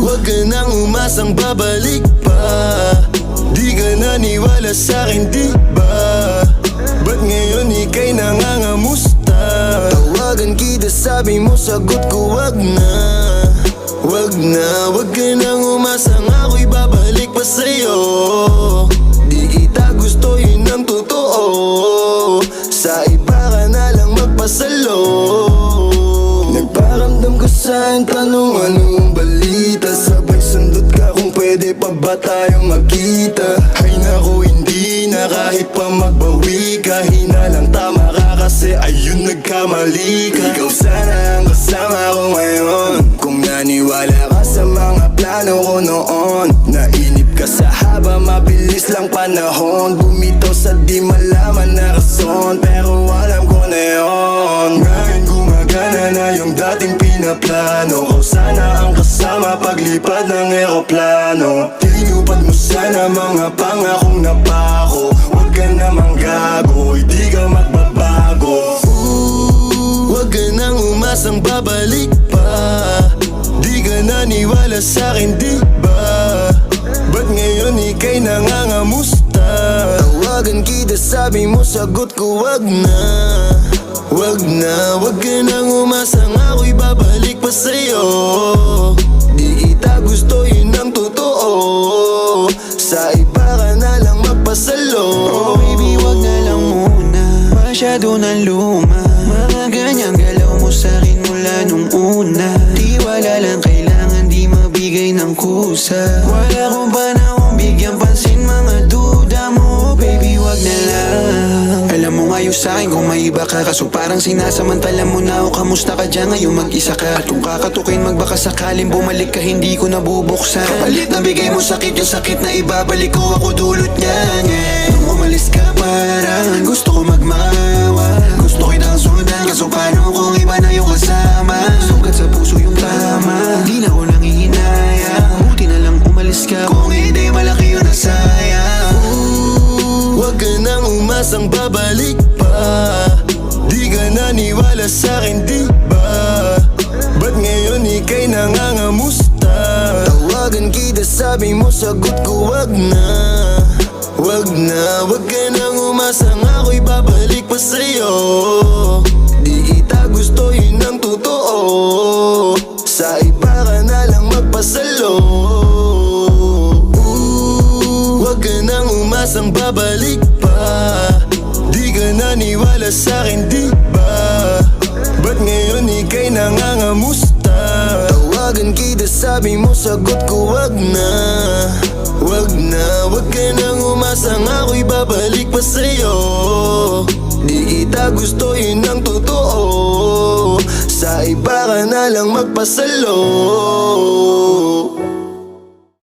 Huwag ka nang umasang babalik pa. Di ka naniwala sa'kin, di ba? Ba't ngayon ika'y nangangamusta? Tawagan kita, sabi mo, sagot ko wag na. Wag na, wag ka nang umasang ako'y babalik pa sa'yo. Di kita gusto, yun ang totoo. Sa iba ka na lang magpasalo. Nagparamdam ko sa'yo, tanong anong balita. Sabay sundot ka kung pwede pa ba tayong magkita. Ay naku, hindi na kahit pa magbawi ka. Hinalang tama ka kasi ayun nagkamali ka. Ikaw sana ang kasama ko ngayon. Kung naniwala ka sa mga plano ko noon. Nainip ka sa haba, mabilis lang panahon. Bumitaw sa di malaman na rason, pero alam ko na yun. Ngayon gumagana na yung dating pinaplano ko. Sana ang kasama paglipad ng eroplano. Tinupad mo sana mga pangakong napako. Huwag ka namang gago, hindi ka magbabago. Huwag ka nang umasang babalik pa. Di ka naniwala sa'kin, di ba? Ba't ngayon ika'y nangangamusta? Tawagan kita, sabi mo, sagot ko wag na. Wag na, wag ka nang umasang ako'y babalik pa sa'yo. Di kita gusto, yun ang totoo. Sa iba ka na lang magpasalo. Oh baby, wag na lang muna, masyado na luma. Mga ganyang galaw mo sa'kin mula nung una. Di wala lang kailangan, di mabigay ng kusa. Wala kong panahon bigyan pansin mga duda mo. Baby, wag na lang. Alam mo ngayon sa'kin kung may iba ka, kaso parang sinasamantala mo na ako. Kamusta ka dyan ngayon, mag-isa ka? At kung kakatukin magbaka sakaling bumalik ka, hindi ko nabubuksan. Kapalit na bigay mo sakit, yung sakit na ibabalik ko, ako dulot niyan, yeah. Nung umalis ka parang gusto ko magmawa. Gusto kitang sundan, kaso paano kung iba na yung kasama? Sugat sa puso yung tama, di na ko nangihinayang. Buti na lang umalis ka, kung hindi malaki yun na sayang. Huwag ka nang umasang babalik pa. Di ka naniwala sa'kin, di ba? Ba't ngayon ika'y nangangamusta? Tawagan kita, sabi mo, sagot ko wag na. Wag na, wag ka nang umasang ako'y babalik pa sa'yo. Di kita gusto, yun ang totoo. Sa iba ka na lang magpasalo. Huwag ka nang umasang babalik pa. Di ka naniwala sa'kin, di ba? Ba't ngayon ika'y nangangamusta? Tawagan kita, sabi mo, sagot ko wag na. Wag na, wag ka nang umasang ako'y babalik pa sa'yo. Di kita gusto, yun ang totoo. Sa iba ka na lang magpasalo.